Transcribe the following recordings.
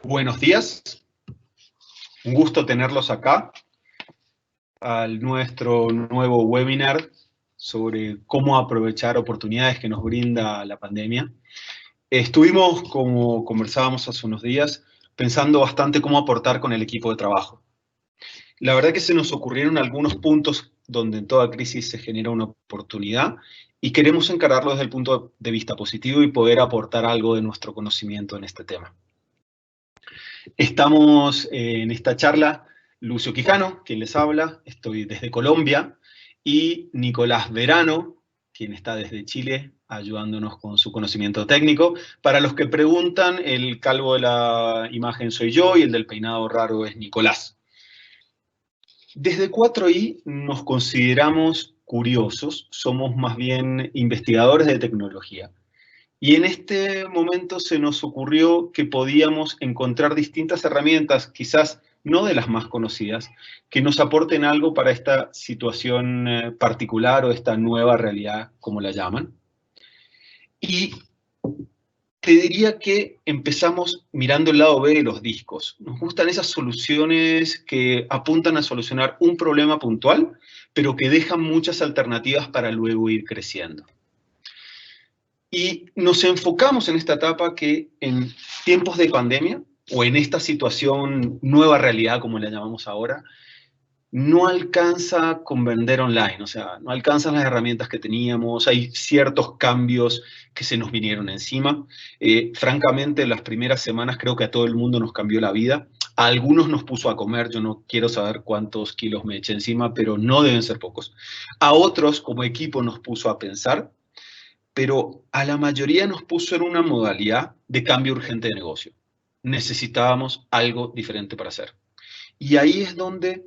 Buenos días, un gusto tenerlos acá al nuestro nuevo webinar sobre cómo aprovechar oportunidades que nos brinda la pandemia. Estuvimos, como conversábamos hace unos días, pensando bastante cómo aportar con el equipo de trabajo. La verdad que se nos ocurrieron algunos puntos donde en toda crisis se genera una oportunidad y queremos encararlo desde el punto de vista positivo y poder aportar algo de nuestro conocimiento en este tema. Estamos en esta charla, Lucio Quijano, quien les habla, estoy desde Colombia, y Nicolás Verano, quien está desde Chile, ayudándonos con su conocimiento técnico. Para los que preguntan, el calvo de la imagen soy yo y el del peinado raro es Nicolás. Desde 4i nos consideramos curiosos, somos más bien investigadores de tecnología. Y en este momento se nos ocurrió que podíamos encontrar distintas herramientas, quizás no de las más conocidas, que nos aporten algo para esta situación particular o esta nueva realidad, como la llaman. Y te diría que empezamos mirando el lado B de los discos. Nos gustan esas soluciones que apuntan a solucionar un problema puntual, pero que dejan muchas alternativas para luego ir creciendo. Y nos enfocamos en esta etapa que en tiempos de pandemia, o en esta situación nueva realidad, como la llamamos ahora, no alcanza con vender online, o sea, no alcanzan las herramientas que teníamos, hay ciertos cambios que se nos vinieron encima. Francamente, las primeras semanas creo que a todo el mundo nos cambió la vida. A algunos nos puso a comer, yo no quiero saber cuántos kilos me eché encima, pero no deben ser pocos. A otros, como equipo, nos puso a pensar, pero a la mayoría nos puso en una modalidad de cambio urgente de negocio. Necesitábamos algo diferente para hacer. Y ahí es donde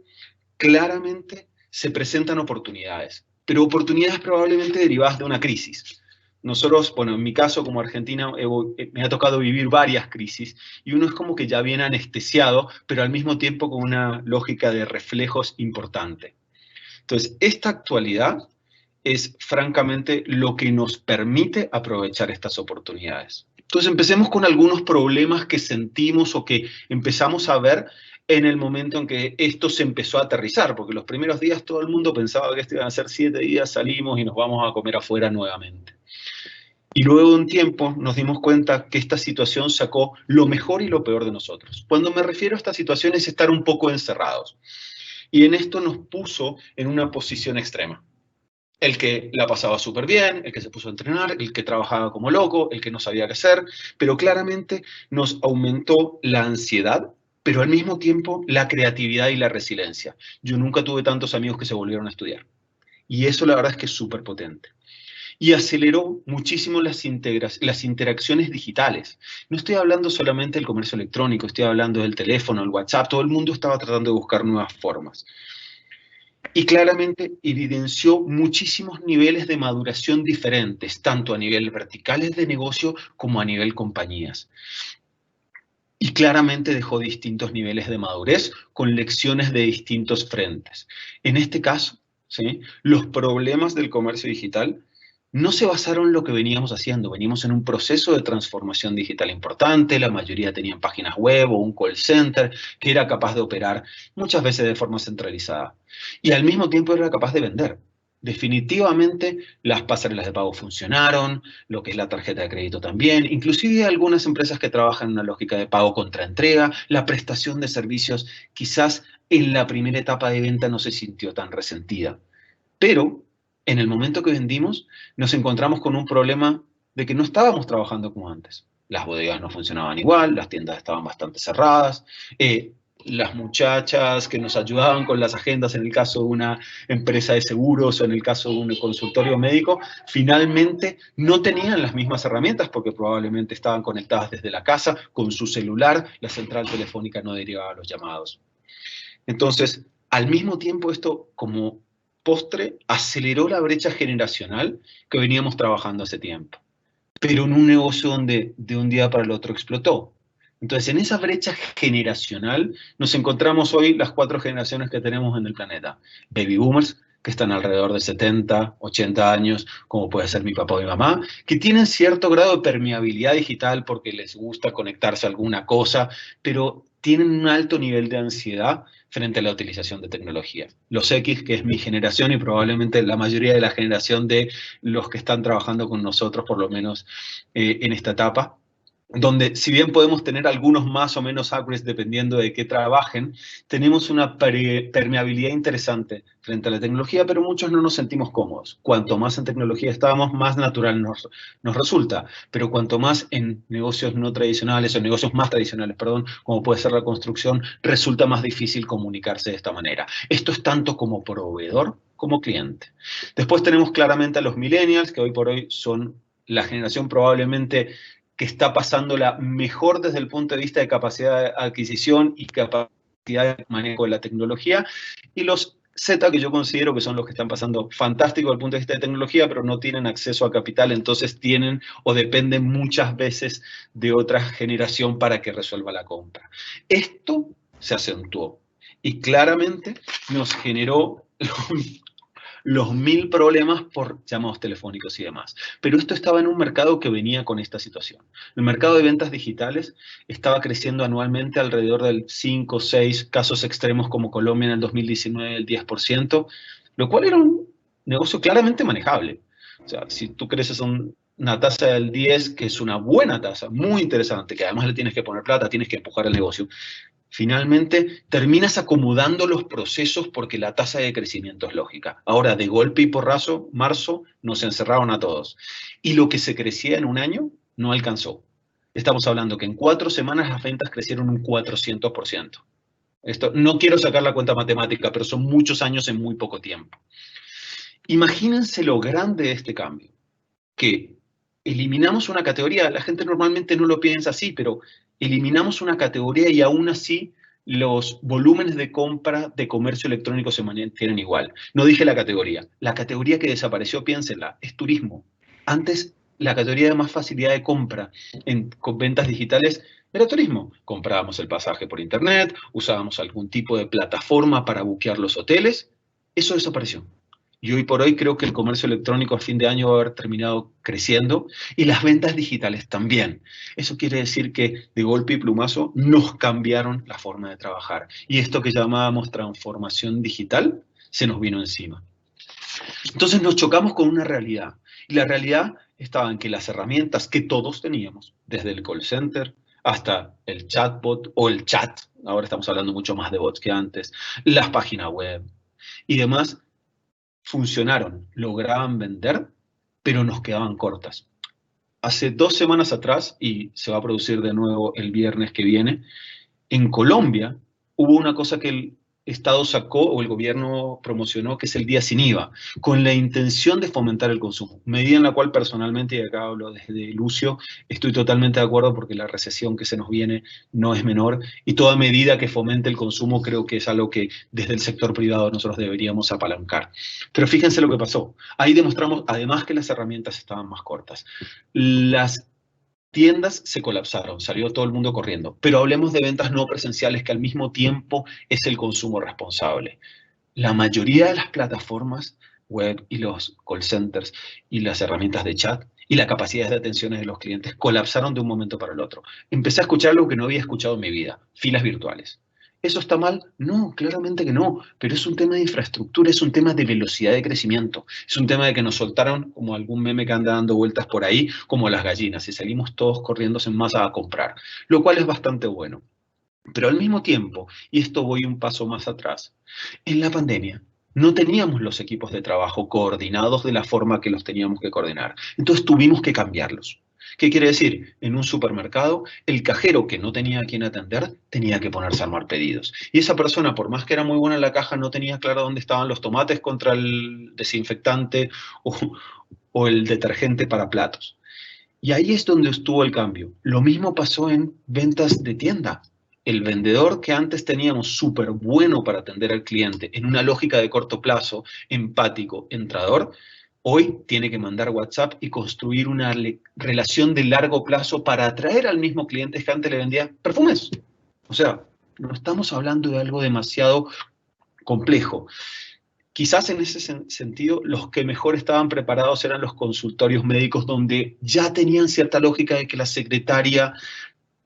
claramente se presentan oportunidades, pero oportunidades probablemente derivadas de una crisis. Nosotros, bueno, en mi caso como Argentina, me ha tocado vivir varias crisis y uno es como que ya viene anestesiado, pero al mismo tiempo con una lógica de reflejos importante. Entonces, esta actualidad es francamente lo que nos permite aprovechar estas oportunidades. Entonces empecemos con algunos problemas que sentimos o que empezamos a ver en el momento en que esto se empezó a aterrizar, porque los primeros días todo el mundo pensaba que esto iban a ser 7 días, salimos y nos vamos a comer afuera nuevamente. Y luego de un tiempo nos dimos cuenta que esta situación sacó lo mejor y lo peor de nosotros. Cuando me refiero a esta situación es estar un poco encerrados. Y en esto nos puso en una posición extrema. El que la pasaba súper bien, el que se puso a entrenar, el que trabajaba como loco, el que no sabía qué hacer, pero claramente nos aumentó la ansiedad, pero al mismo tiempo la creatividad y la resiliencia. Yo nunca tuve tantos amigos que se volvieron a estudiar. Y eso la verdad es que es súper potente. Y aceleró muchísimo las interacciones digitales. No estoy hablando solamente del comercio electrónico, estoy hablando del teléfono, el WhatsApp, todo el mundo estaba tratando de buscar nuevas formas. Y claramente evidenció muchísimos niveles de maduración diferentes, tanto a nivel verticales de negocio como a nivel compañías. Y claramente dejó distintos niveles de madurez con lecciones de distintos frentes. En este caso, ¿sí?, los problemas del comercio digital no se basaron en lo que veníamos haciendo. Veníamos en un proceso de transformación digital importante, la mayoría tenían páginas web o un call center que era capaz de operar muchas veces de forma centralizada. Y al mismo tiempo era capaz de vender. Definitivamente las pasarelas de pago funcionaron, lo que es la tarjeta de crédito también, inclusive algunas empresas que trabajan en una lógica de pago contra entrega, la prestación de servicios quizás en la primera etapa de venta no se sintió tan resentida. Pero en el momento que vendimos nos encontramos con un problema de que no estábamos trabajando como antes. Las bodegas no funcionaban igual, las tiendas estaban bastante cerradas, las muchachas que nos ayudaban con las agendas en el caso de una empresa de seguros o en el caso de un consultorio médico, finalmente no tenían las mismas herramientas porque probablemente estaban conectadas desde la casa con su celular, la central telefónica no derivaba los llamados. Entonces, al mismo tiempo esto como postre aceleró la brecha generacional que veníamos trabajando hace tiempo, pero en un negocio donde de un día para el otro explotó. Entonces, en esa brecha generacional nos encontramos hoy las 4 generaciones que tenemos en el planeta. Baby boomers, que están alrededor de 70, 80 años, como puede ser mi papá o mi mamá, que tienen cierto grado de permeabilidad digital porque les gusta conectarse a alguna cosa, pero tienen un alto nivel de ansiedad frente a la utilización de tecnología. Los X, que es mi generación y probablemente la mayoría de la generación de los que están trabajando con nosotros, por lo menos en esta etapa, donde si bien podemos tener algunos más o menos accuracy dependiendo de qué trabajen, tenemos una permeabilidad interesante frente a la tecnología, pero muchos no nos sentimos cómodos. Cuanto más en tecnología estamos, más natural nos resulta, pero cuanto más en negocios no tradicionales o negocios más tradicionales, perdón, como puede ser la construcción, resulta más difícil comunicarse de esta manera. Esto es tanto como proveedor como cliente. Después tenemos claramente a los millennials, que hoy por hoy son la generación probablemente que está pasándola mejor desde el punto de vista de capacidad de adquisición y capacidad de manejo de la tecnología, y los Z, que yo considero que son los que están pasando fantástico desde el punto de vista de tecnología, pero no tienen acceso a capital, entonces tienen o dependen muchas veces de otra generación para que resuelva la compra. Esto se acentuó y claramente nos generó los 1000 problemas por llamados telefónicos y demás. Pero esto estaba en un mercado que venía con esta situación. El mercado de ventas digitales estaba creciendo anualmente alrededor del 5, 6 casos extremos como Colombia en el 2019, el 10%, lo cual era un negocio claramente manejable. O sea, si tú creces una tasa del 10, que es una buena tasa, muy interesante, que además le tienes que poner plata, tienes que empujar el negocio, finalmente terminas acomodando los procesos porque la tasa de crecimiento es lógica. Ahora, de golpe y porrazo, marzo, nos encerraron a todos. Y lo que se crecía en un año no alcanzó. Estamos hablando que en 4 semanas las ventas crecieron un 400%. Esto, no quiero sacar la cuenta matemática, pero son muchos años en muy poco tiempo. Imagínense lo grande de este cambio, que eliminamos una categoría, la gente normalmente no lo piensa así, pero eliminamos una categoría y aún así los volúmenes de compra de comercio electrónico se mantienen igual. No dije la categoría que desapareció, piénsenla, es turismo. Antes la categoría de más facilidad de compra con ventas digitales era turismo. Comprábamos el pasaje por internet, usábamos algún tipo de plataforma para buquear los hoteles, eso desapareció. Y hoy por hoy creo que el comercio electrónico a fin de año va a haber terminado creciendo y las ventas digitales también. Eso quiere decir que de golpe y plumazo nos cambiaron la forma de trabajar. Y esto que llamábamos transformación digital se nos vino encima. Entonces nos chocamos con una realidad. Y la realidad estaba en que las herramientas que todos teníamos, desde el call center hasta el chatbot o el chat, ahora estamos hablando mucho más de bots que antes, las páginas web y demás, funcionaron, lograban vender, pero nos quedaban cortas. Hace 2 semanas atrás, y se va a producir de nuevo el viernes que viene, en Colombia hubo una cosa que el Estado sacó o el gobierno promocionó, que es el día sin IVA, con la intención de fomentar el consumo. Medida en la cual personalmente, y acá hablo desde Lucio, estoy totalmente de acuerdo porque la recesión que se nos viene no es menor y toda medida que fomente el consumo creo que es algo que desde el sector privado nosotros deberíamos apalancar. Pero fíjense lo que pasó. Ahí demostramos además que las herramientas estaban más cortas. Las tiendas se colapsaron, salió todo el mundo corriendo. Pero hablemos de ventas no presenciales, que al mismo tiempo es el consumo responsable. La mayoría de las plataformas web y los call centers y las herramientas de chat y la capacidad de atención de los clientes colapsaron de un momento para el otro. Empecé a escuchar algo que no había escuchado en mi vida, filas virtuales. ¿Eso está mal? No, claramente que no, pero es un tema de infraestructura, es un tema de velocidad de crecimiento, es un tema de que nos soltaron, como algún meme que anda dando vueltas por ahí, como las gallinas, y salimos todos corriendo en masa a comprar, lo cual es bastante bueno. Pero al mismo tiempo, y esto voy un paso más atrás, en la pandemia no teníamos los equipos de trabajo coordinados de la forma que los teníamos que coordinar. Entonces tuvimos que cambiarlos. ¿Qué quiere decir? En un supermercado, el cajero que no tenía a quien atender tenía que ponerse a armar pedidos. Y esa persona, por más que era muy buena en la caja, no tenía claro dónde estaban los tomates contra el desinfectante o el detergente para platos. Y ahí es donde estuvo el cambio. Lo mismo pasó en ventas de tienda. El vendedor que antes teníamos súper bueno para atender al cliente en una lógica de corto plazo, empático, entrador, hoy tiene que mandar WhatsApp y construir una relación de largo plazo para atraer al mismo cliente que antes le vendía perfumes. O sea, no estamos hablando de algo demasiado complejo. Quizás en ese sentido, los que mejor estaban preparados eran los consultorios médicos, donde ya tenían cierta lógica de que la secretaria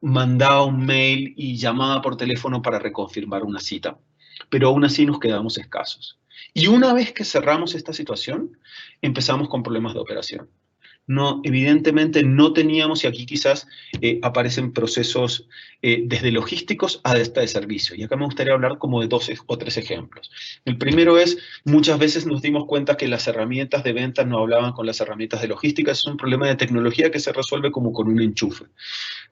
mandaba un mail y llamaba por teléfono para reconfirmar una cita. Pero aún así nos quedamos escasos. Y una vez que cerramos esta situación, empezamos con problemas de operación. No, evidentemente no teníamos, y aquí quizás aparecen procesos desde logísticos a de servicio. Y acá me gustaría hablar como de 2 o 3 ejemplos. El primero es, muchas veces nos dimos cuenta que las herramientas de ventas no hablaban con las herramientas de logística. Es un problema de tecnología que se resuelve como con un enchufe.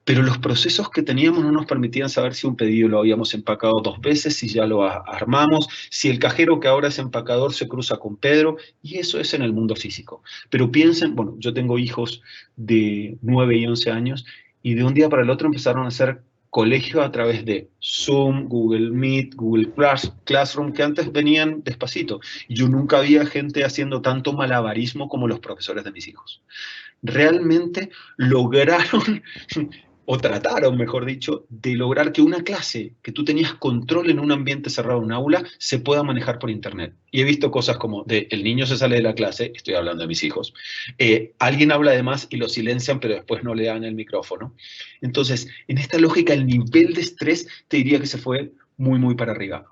Pero los procesos que teníamos no nos permitían saber si un pedido lo habíamos empacado 2 veces, si ya lo armamos, si el cajero que ahora es empacador se cruza con Pedro, y eso es en el mundo físico. Pero piensen, bueno, yo tengo hijos de 9 y 11 años, y de un día para el otro empezaron a hacer colegio a través de Zoom, Google Meet, Google Classroom, que antes venían despacito. Yo nunca había gente haciendo tanto malabarismo como los profesores de mis hijos. Realmente lograron o trataron, mejor dicho, de lograr que una clase que tú tenías control en un ambiente cerrado, en un aula, se pueda manejar por internet. Y he visto cosas como el niño se sale de la clase, estoy hablando de mis hijos, alguien habla de más y lo silencian, pero después no le dan el micrófono. Entonces, en esta lógica, el nivel de estrés te diría que se fue muy, muy para arriba.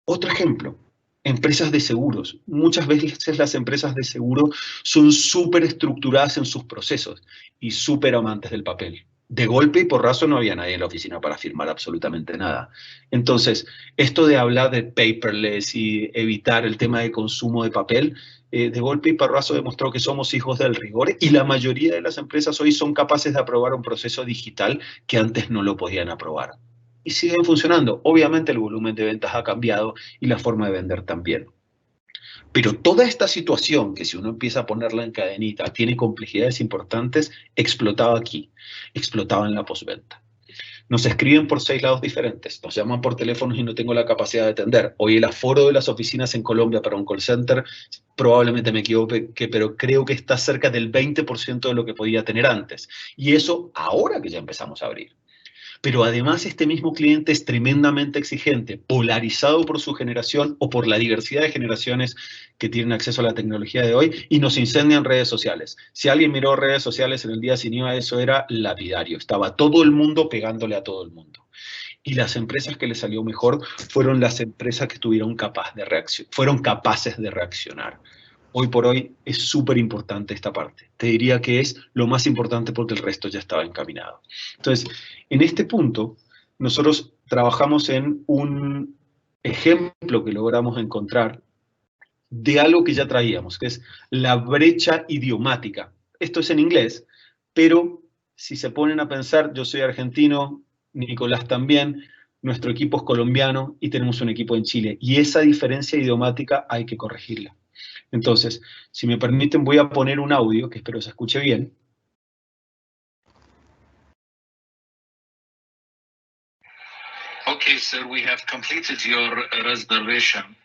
Otro ejemplo, empresas de seguros. Muchas veces las empresas de seguro son súper estructuradas en sus procesos y súper amantes del papel. De golpe y porrazo no había nadie en la oficina para firmar absolutamente nada. Entonces, esto de hablar de paperless y evitar el tema de consumo de papel, de golpe y porrazo demostró que somos hijos del rigor y la mayoría de las empresas hoy son capaces de aprobar un proceso digital que antes no lo podían aprobar. Y siguen funcionando. Obviamente el volumen de ventas ha cambiado y la forma de vender también. Pero toda esta situación, que si uno empieza a ponerla en cadenita, tiene complejidades importantes, explotaba aquí, explotaba en la postventa. Nos escriben por 6 lados diferentes, nos llaman por teléfonos y no tengo la capacidad de atender. Hoy el aforo de las oficinas en Colombia para un call center, probablemente me equivoque, pero creo que está cerca del 20% de lo que podía tener antes. Y eso ahora que ya empezamos a abrir. Pero además este mismo cliente es tremendamente exigente, polarizado por su generación o por la diversidad de generaciones que tienen acceso a la tecnología de hoy y nos incendian redes sociales. Si alguien miró redes sociales en el día sin IVA, eso era lapidario. Estaba todo el mundo pegándole a todo el mundo. Y las empresas que les salió mejor fueron las empresas que fueron capaces de reaccionar. Hoy por hoy es súper importante esta parte. Te diría que es lo más importante porque el resto ya estaba encaminado. Entonces, en este punto, nosotros trabajamos en un ejemplo que logramos encontrar de algo que ya traíamos, que es la brecha idiomática. Esto es en inglés, pero si se ponen a pensar, yo soy argentino, Nicolás también, nuestro equipo es colombiano y tenemos un equipo en Chile. Y esa diferencia idiomática hay que corregirla. Entonces, si me permiten, voy a poner un audio que espero se escuche bien. Okay, sir, we have completed your reservation.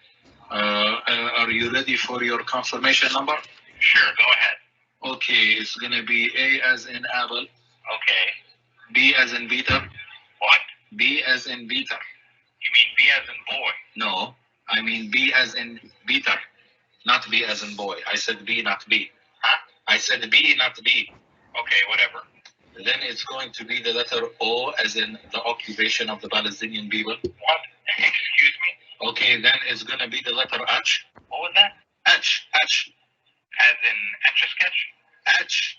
Are you ready for your confirmation number? Sure, go ahead. Okay, it's going to be A as in apple. Okay. B as in Peter. What? B as in Peter. You mean B as in boy? No, I mean B as in Peter, not B as in boy. I said B, not B. Huh? I said B, not B. Okay, whatever. Then it's going to be the letter O as in the occupation of the Palestinian people. What? Excuse me? Okay, then it's going to be the letter H. What was that? H. As in Etch-a-Sketch?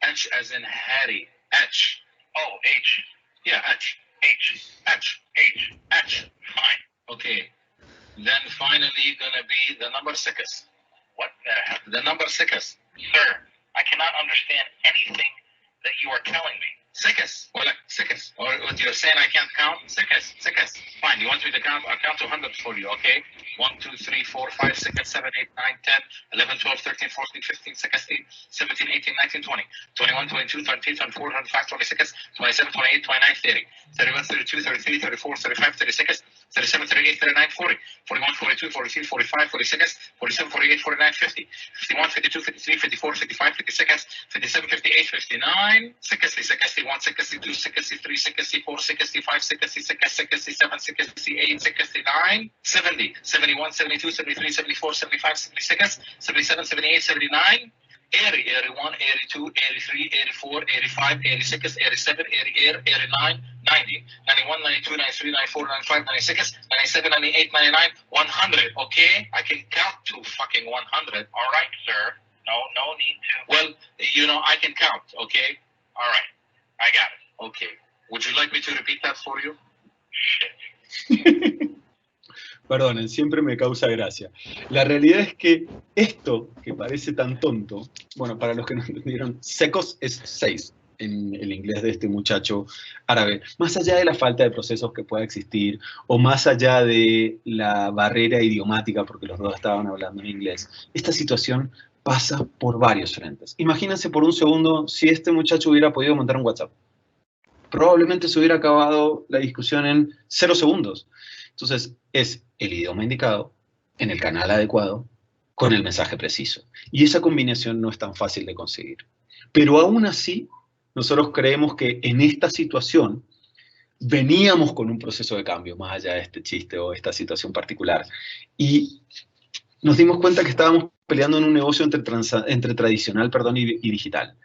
H as in Harry. H. Oh, H. Yeah, H. H. Fine. Okay. Then finally gonna be the number 6. What the hell? The number 6. Sir, I cannot understand anything that you are telling me. 6. Well, 6. Or what you're saying I can't count? 6. Fine. You want me to count? I'll count to 100 for you, okay? 1, 2, 3, 4, 5, 6, 7, 8, 9, 10, 11, 12, 13, 14, 15, 16, 17, 18, 19, 20, 21, 22, 23, 24, 25, 26, 27, 28, 29, 30, 31, 32, 33, 34, 35, 36, 37, 38, 39, 40, 41, 42, 43, 45, 46, 47, 48, 49, 50, 51, 52, 53, 54, 55, 56, 57, 58, 59, 60, 61, 62, 63, 64, 65, 66, 67, 68, 69, 70, 71, 72, 73, 74, 75, 76, 77, 78, 79, 80, 81, 82, 83, 84, 85, 86, 87, 88, 89, 90, 91, 92, 93, 94, 95, 96, 97, 98, 99, 100. Okay? I can count to fucking 100. All right, sir. No need to. Well, you know, I can count. Okay? All right, I got it. Okay. Would you like me to repeat that for you? Shit. Perdonen, siempre me causa gracia. La realidad es que esto, que parece tan tonto, bueno, para los que no entendieron, secos es 6 en el inglés de este muchacho árabe. Más allá de la falta de procesos que pueda existir, o más allá de la barrera idiomática, porque los dos estaban hablando en inglés, esta situación pasa por varios frentes. Imagínense por un segundo si este muchacho hubiera podido montar un WhatsApp. Probablemente se hubiera acabado la discusión en 0 segundos. Entonces, es el idioma indicado, en el canal adecuado, con el mensaje preciso. Y esa combinación no es tan fácil de conseguir. Pero aún así, nosotros creemos que en esta situación veníamos con un proceso de cambio, más allá de este chiste o esta situación particular. Y nos dimos cuenta que estábamos peleando en un negocio entre tradicional y digital.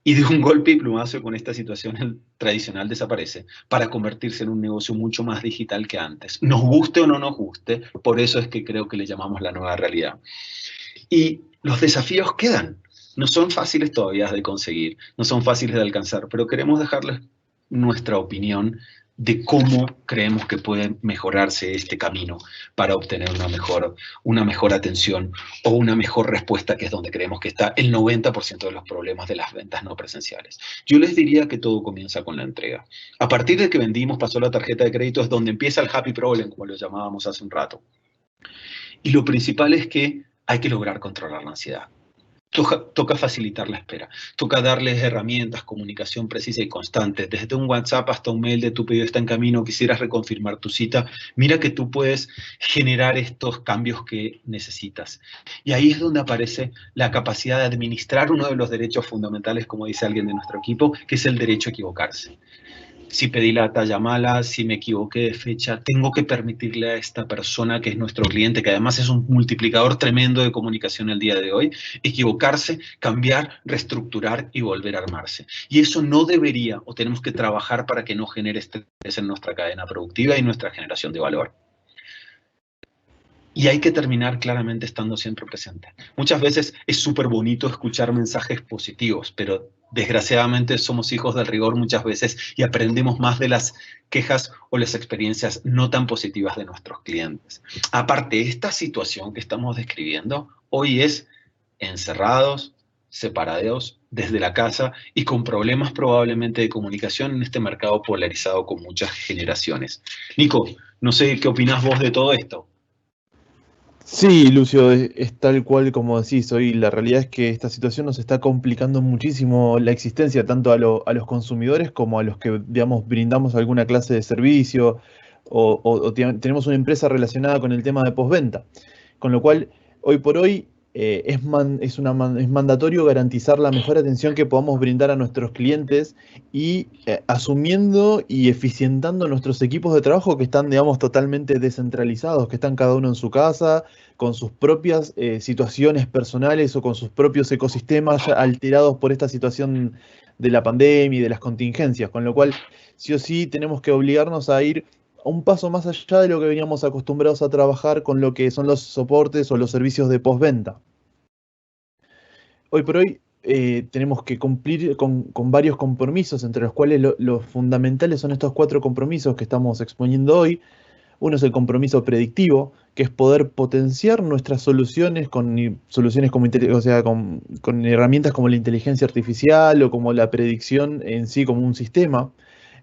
Y de un golpe y plumazo con esta situación el tradicional desaparece para convertirse en un negocio mucho más digital que antes. Nos guste o no nos guste, por eso es que creo que le llamamos la nueva realidad. Y los desafíos quedan. No son fáciles todavía de conseguir, no son fáciles de alcanzar, pero queremos dejarles nuestra opinión de cómo creemos que puede mejorarse este camino para obtener una mejor atención o una mejor respuesta, que es donde creemos que está el 90% de los problemas de las ventas no presenciales. Yo les diría que todo comienza con la entrega. A partir de que vendimos, pasó la tarjeta de crédito, es donde empieza el happy problem, como lo llamábamos hace un rato. Y lo principal es que hay que lograr controlar la ansiedad. Toca facilitar la espera, toca darles herramientas, comunicación precisa y constante, desde un WhatsApp hasta un mail de tu pedido está en camino, quisieras reconfirmar tu cita, mira que tú puedes generar estos cambios que necesitas. Y ahí es donde aparece la capacidad de administrar uno de los derechos fundamentales, como dice alguien de nuestro equipo, que es el derecho a equivocarse. Si pedí la talla mala, si me equivoqué de fecha, tengo que permitirle a esta persona que es nuestro cliente, que además es un multiplicador tremendo de comunicación el día de hoy, equivocarse, cambiar, reestructurar y volver a armarse. Y eso no debería, o tenemos que trabajar para que no genere estrés en nuestra cadena productiva y nuestra generación de valor. Y hay que terminar claramente estando siempre presente. Muchas veces es súper bonito escuchar mensajes positivos, pero desgraciadamente somos hijos del rigor muchas veces y aprendemos más de las quejas o las experiencias no tan positivas de nuestros clientes. Aparte, esta situación que estamos describiendo hoy es encerrados, separados desde la casa y con problemas probablemente de comunicación en este mercado polarizado con muchas generaciones. Nico, no sé qué opinás vos de todo esto. Sí, Lucio, es tal cual como decís hoy. La realidad es que esta situación nos está complicando muchísimo la existencia tanto a los consumidores como a los que, digamos, brindamos alguna clase de servicio o tenemos una empresa relacionada con el tema de postventa. Con lo cual, hoy por hoy es mandatorio garantizar la mejor atención que podamos brindar a nuestros clientes y asumiendo y eficientando nuestros equipos de trabajo que están, digamos, totalmente descentralizados, que están cada uno en su casa, con sus propias situaciones personales o con sus propios ecosistemas ya alterados por esta situación de la pandemia y de las contingencias, con lo cual sí o sí tenemos que obligarnos a ir un paso más allá de lo que veníamos acostumbrados a trabajar con lo que son los soportes o los servicios de postventa. Hoy por hoy tenemos que cumplir con varios compromisos, entre los cuales los fundamentales son estos 4 compromisos que estamos exponiendo hoy. Uno es el compromiso predictivo, que es poder potenciar nuestras soluciones con soluciones como, con herramientas como la inteligencia artificial o como la predicción en sí como un sistema.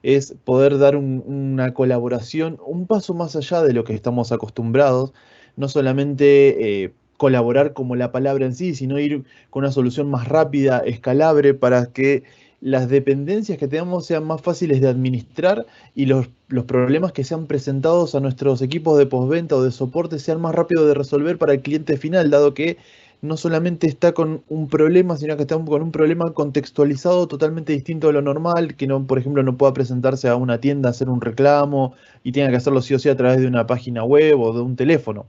Es poder dar una colaboración un paso más allá de lo que estamos acostumbrados, no solamente colaborar como la palabra en sí, sino ir con una solución más rápida, escalable, para que las dependencias que tengamos sean más fáciles de administrar y los problemas que sean presentados a nuestros equipos de postventa o de soporte sean más rápidos de resolver para el cliente final, dado que no solamente está con un problema, sino que está con un problema contextualizado totalmente distinto a lo normal, que no, por ejemplo, no pueda presentarse a una tienda a hacer un reclamo y tenga que hacerlo sí o sí a través de una página web o de un teléfono.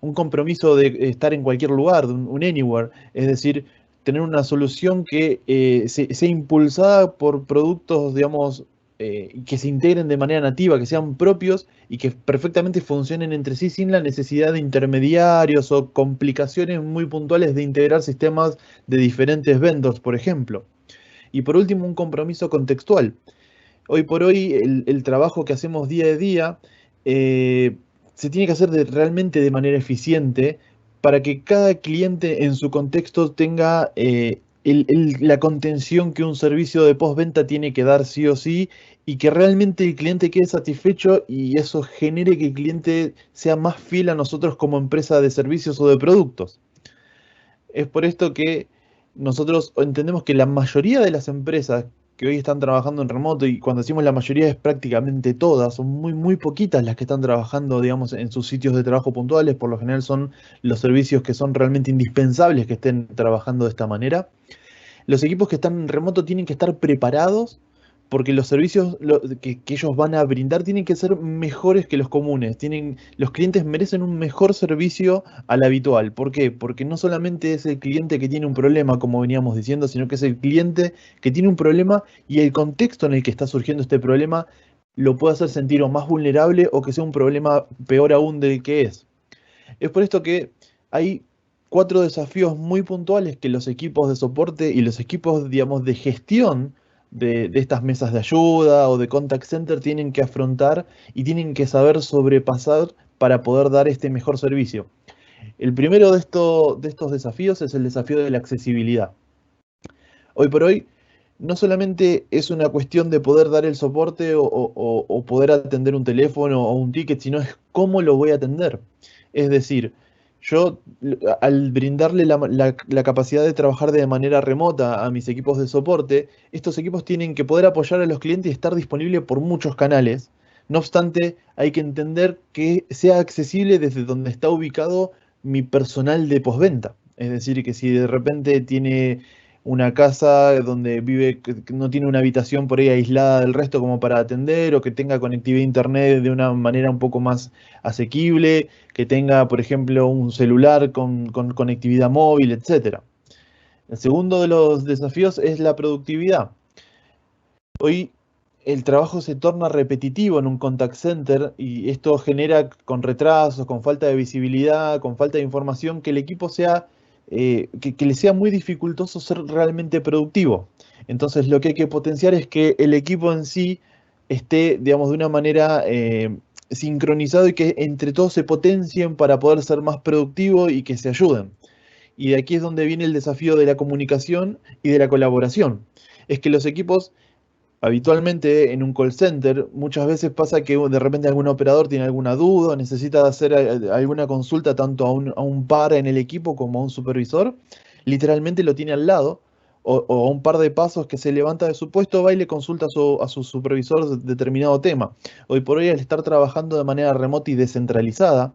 Un compromiso de estar en cualquier lugar, de un anywhere, es decir, tener una solución que sea impulsada por productos, digamos, que se integren de manera nativa, que sean propios y que perfectamente funcionen entre sí sin la necesidad de intermediarios o complicaciones muy puntuales de integrar sistemas de diferentes vendors, por ejemplo. Y por último, un compromiso contextual. Hoy por hoy, el trabajo que hacemos día a día se tiene que hacer realmente de manera eficiente para que cada cliente en su contexto tenga la contención que un servicio de postventa tiene que dar sí o sí y que realmente el cliente quede satisfecho y eso genere que el cliente sea más fiel a nosotros como empresa de servicios o de productos. Es por esto que nosotros entendemos que la mayoría de las empresas que hoy están trabajando en remoto, y cuando decimos la mayoría es prácticamente todas, son muy poquitas las que están trabajando, digamos, en sus sitios de trabajo puntuales, por lo general son los servicios que son realmente indispensables que estén trabajando de esta manera. Los equipos que están en remoto tienen que estar preparados porque los servicios que ellos van a brindar tienen que ser mejores que los comunes. Los clientes merecen un mejor servicio al habitual. ¿Por qué? Porque no solamente es el cliente que tiene un problema, como veníamos diciendo, sino que es el cliente que tiene un problema y el contexto en el que está surgiendo este problema lo puede hacer sentir o más vulnerable o que sea un problema peor aún del que es. Es por esto que hay 4 desafíos muy puntuales que los equipos de soporte y los equipos, digamos, de gestión de estas mesas de ayuda o de contact center tienen que afrontar y tienen que saber sobrepasar para poder dar este mejor servicio. El primero de estos desafíos es el desafío de la accesibilidad. Hoy por hoy, no solamente es una cuestión de poder dar el soporte o poder atender un teléfono o un ticket, sino es cómo lo voy a atender. Es decir, yo al brindarle la capacidad de trabajar de manera remota a mis equipos de soporte, estos equipos tienen que poder apoyar a los clientes y estar disponibles por muchos canales. No obstante, hay que entender que sea accesible desde donde está ubicado mi personal de postventa. Es decir, que si de repente tiene una casa donde vive, que no tiene una habitación por ahí aislada del resto como para atender, o que tenga conectividad a internet de una manera un poco más asequible, que tenga, por ejemplo, un celular con conectividad móvil, etc. El segundo de los desafíos es la productividad. Hoy el trabajo se torna repetitivo en un contact center y esto genera con retrasos, con falta de visibilidad, con falta de información, que el equipo sea que le sea muy dificultoso ser realmente productivo. Entonces lo que hay que potenciar es que el equipo en sí esté, digamos, de una manera sincronizado y que entre todos se potencien para poder ser más productivo y que se ayuden. Y de aquí es donde viene el desafío de la comunicación y de la colaboración. Es que los equipos habitualmente en un call center, muchas veces pasa que de repente algún operador tiene alguna duda, necesita hacer alguna consulta tanto a un par en el equipo como a un supervisor, literalmente lo tiene al lado, o a un par de pasos que se levanta de su puesto, va y le consulta a su supervisor determinado tema. Hoy por hoy, al estar trabajando de manera remota y descentralizada,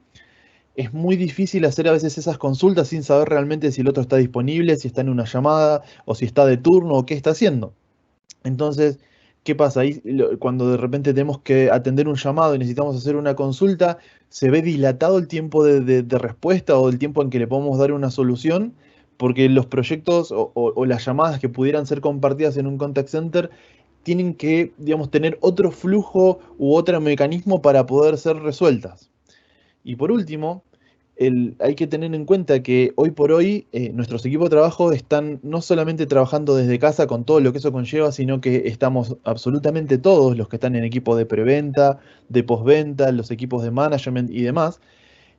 es muy difícil hacer a veces esas consultas sin saber realmente si el otro está disponible, si está en una llamada, o si está de turno, o qué está haciendo. Entonces, ¿qué pasa? Ahí, cuando de repente tenemos que atender un llamado y necesitamos hacer una consulta, se ve dilatado el tiempo de respuesta o el tiempo en que le podemos dar una solución, porque los proyectos o las llamadas que pudieran ser compartidas en un contact center tienen que, digamos, tener otro flujo u otro mecanismo para poder ser resueltas. Y por último, hay que tener en cuenta que hoy por hoy nuestros equipos de trabajo están no solamente trabajando desde casa con todo lo que eso conlleva, sino que estamos absolutamente todos los que están en equipo de preventa, de postventa, los equipos de management y demás,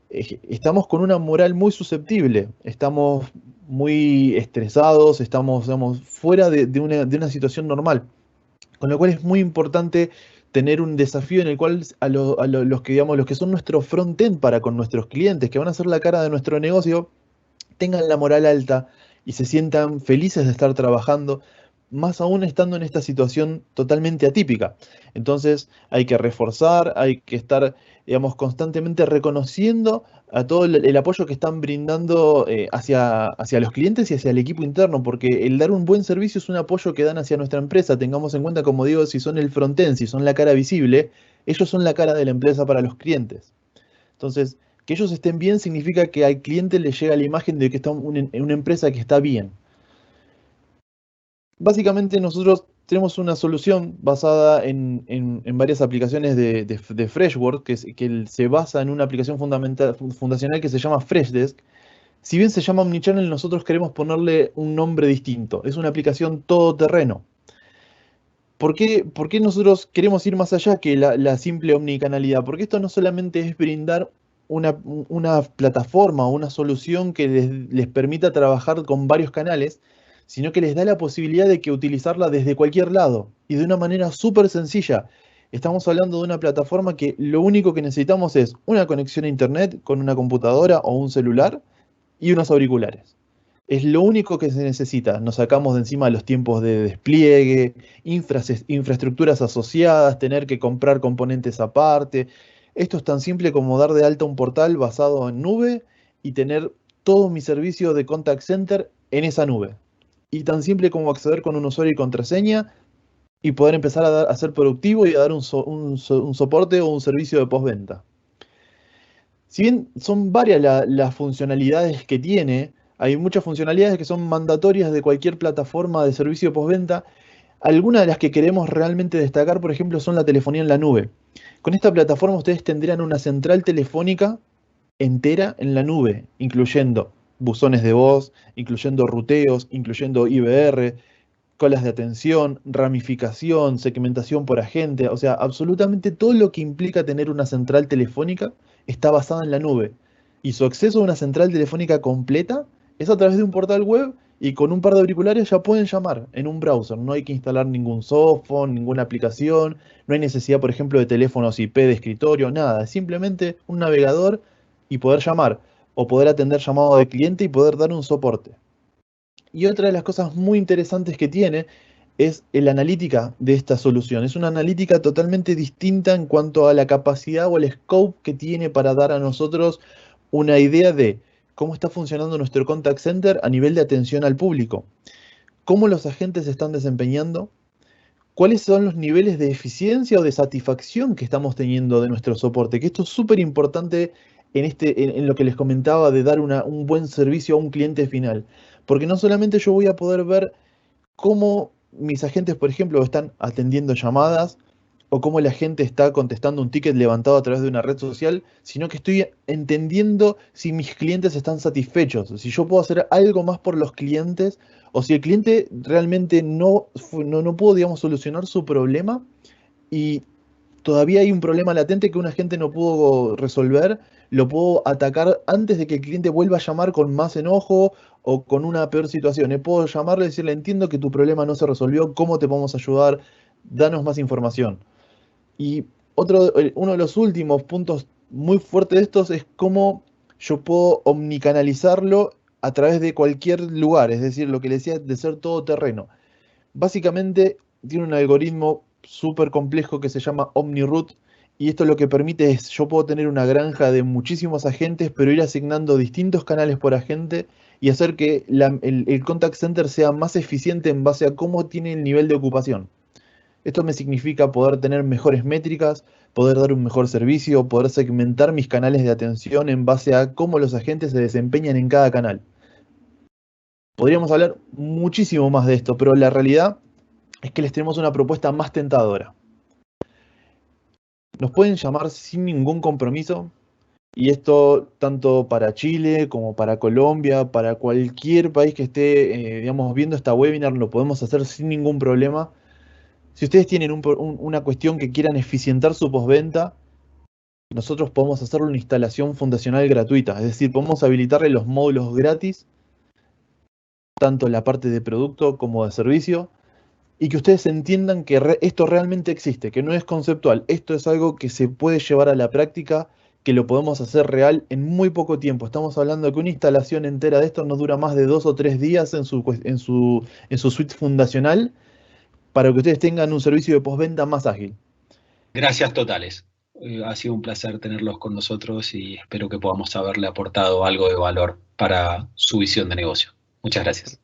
estamos con una moral muy susceptible, estamos muy estresados, estamos, digamos, fuera de una situación normal. Con lo cual es muy importante tener un desafío en el cual los que, digamos, los que son nuestro front-end para con nuestros clientes, que van a ser la cara de nuestro negocio, tengan la moral alta y se sientan felices de estar trabajando, más aún estando en esta situación totalmente atípica. Entonces hay que reforzar, hay que estar, digamos, constantemente reconociendo a todo el apoyo que están brindando hacia los clientes y hacia el equipo interno, porque el dar un buen servicio es un apoyo que dan hacia nuestra empresa. Tengamos en cuenta, como digo, si son el frontend, si son la cara visible, ellos son la cara de la empresa para los clientes. Entonces, que ellos estén bien significa que al cliente le llega la imagen de que está en una empresa que está bien. Básicamente nosotros tenemos una solución basada en varias aplicaciones de Freshworks, que se basa en una aplicación fundacional que se llama Freshdesk. Si bien se llama Omnichannel, nosotros queremos ponerle un nombre distinto. Es una aplicación todoterreno. ¿Por qué nosotros queremos ir más allá que la simple omnicanalidad? Porque esto no solamente es brindar una plataforma o una solución que les permita trabajar con varios canales, sino que les da la posibilidad de que utilizarla desde cualquier lado y de una manera súper sencilla. Estamos hablando de una plataforma que lo único que necesitamos es una conexión a internet con una computadora o un celular y unos auriculares. Es lo único que se necesita. Nos sacamos de encima los tiempos de despliegue, infraestructuras asociadas, tener que comprar componentes aparte. Esto es tan simple como dar de alta un portal basado en nube y tener todo mi servicio de contact center en esa nube. Y tan simple como acceder con un usuario y contraseña y poder empezar a ser productivo y a dar un soporte o un servicio de postventa. Si bien son varias las funcionalidades que tiene, hay muchas funcionalidades que son mandatorias de cualquier plataforma de servicio postventa. Algunas de las que queremos realmente destacar, por ejemplo, son la telefonía en la nube. Con esta plataforma ustedes tendrían una central telefónica entera en la nube, incluyendo buzones de voz, incluyendo ruteos, incluyendo IVR, colas de atención, ramificación, segmentación por agente, o sea, absolutamente todo lo que implica tener una central telefónica está basada en la nube. Y su acceso a una central telefónica completa es a través de un portal web y con un par de auriculares ya pueden llamar en un browser. No hay que instalar ningún software, ninguna aplicación, no hay necesidad, por ejemplo, de teléfonos IP de escritorio, nada. Es simplemente un navegador y poder llamar o poder atender llamado de cliente y poder dar un soporte. Y otra de las cosas muy interesantes que tiene es la analítica de esta solución. Es una analítica totalmente distinta en cuanto a la capacidad o el scope que tiene para dar a nosotros una idea de cómo está funcionando nuestro contact center a nivel de atención al público, cómo los agentes se están desempeñando, cuáles son los niveles de eficiencia o de satisfacción que estamos teniendo de nuestro soporte, que esto es súper importante en lo que les comentaba de dar un buen servicio a un cliente final. Porque no solamente yo voy a poder ver cómo mis agentes, por ejemplo, están atendiendo llamadas o cómo la gente está contestando un ticket levantado a través de una red social, sino que estoy entendiendo si mis clientes están satisfechos, si yo puedo hacer algo más por los clientes o si el cliente realmente no pudo, digamos, solucionar su problema y todavía hay un problema latente que un agente no pudo resolver, lo puedo atacar antes de que el cliente vuelva a llamar con más enojo o con una peor situación. Puedo llamarle y decirle, entiendo que tu problema no se resolvió, ¿cómo te podemos ayudar? Danos más información. Y uno de los últimos puntos muy fuertes de estos es cómo yo puedo omnicanalizarlo a través de cualquier lugar, es decir, lo que le decía de ser todoterreno. Básicamente tiene un algoritmo súper complejo que se llama OmniRoute y esto lo que permite es, yo puedo tener una granja de muchísimos agentes, pero ir asignando distintos canales por agente y hacer que el contact center sea más eficiente en base a cómo tiene el nivel de ocupación. Esto me significa poder tener mejores métricas, poder dar un mejor servicio, poder segmentar mis canales de atención en base a cómo los agentes se desempeñan en cada canal. Podríamos hablar muchísimo más de esto, pero la realidad es que les tenemos una propuesta más tentadora. Nos pueden llamar sin ningún compromiso, y esto tanto para Chile como para Colombia, para cualquier país que esté digamos, viendo esta webinar, lo podemos hacer sin ningún problema. Si ustedes tienen una cuestión que quieran eficientar su postventa, nosotros podemos hacerle una instalación fundacional gratuita, es decir, podemos habilitarle los módulos gratis, tanto en la parte de producto como de servicio, y que ustedes entiendan que esto realmente existe, que no es conceptual, esto es algo que se puede llevar a la práctica, que lo podemos hacer real en muy poco tiempo. Estamos hablando de que una instalación entera de esto no dura más de 2 o 3 días en su suite fundacional, para que ustedes tengan un servicio de postventa más ágil. Gracias totales. Ha sido un placer tenerlos con nosotros y espero que podamos haberle aportado algo de valor para su visión de negocio. Muchas gracias.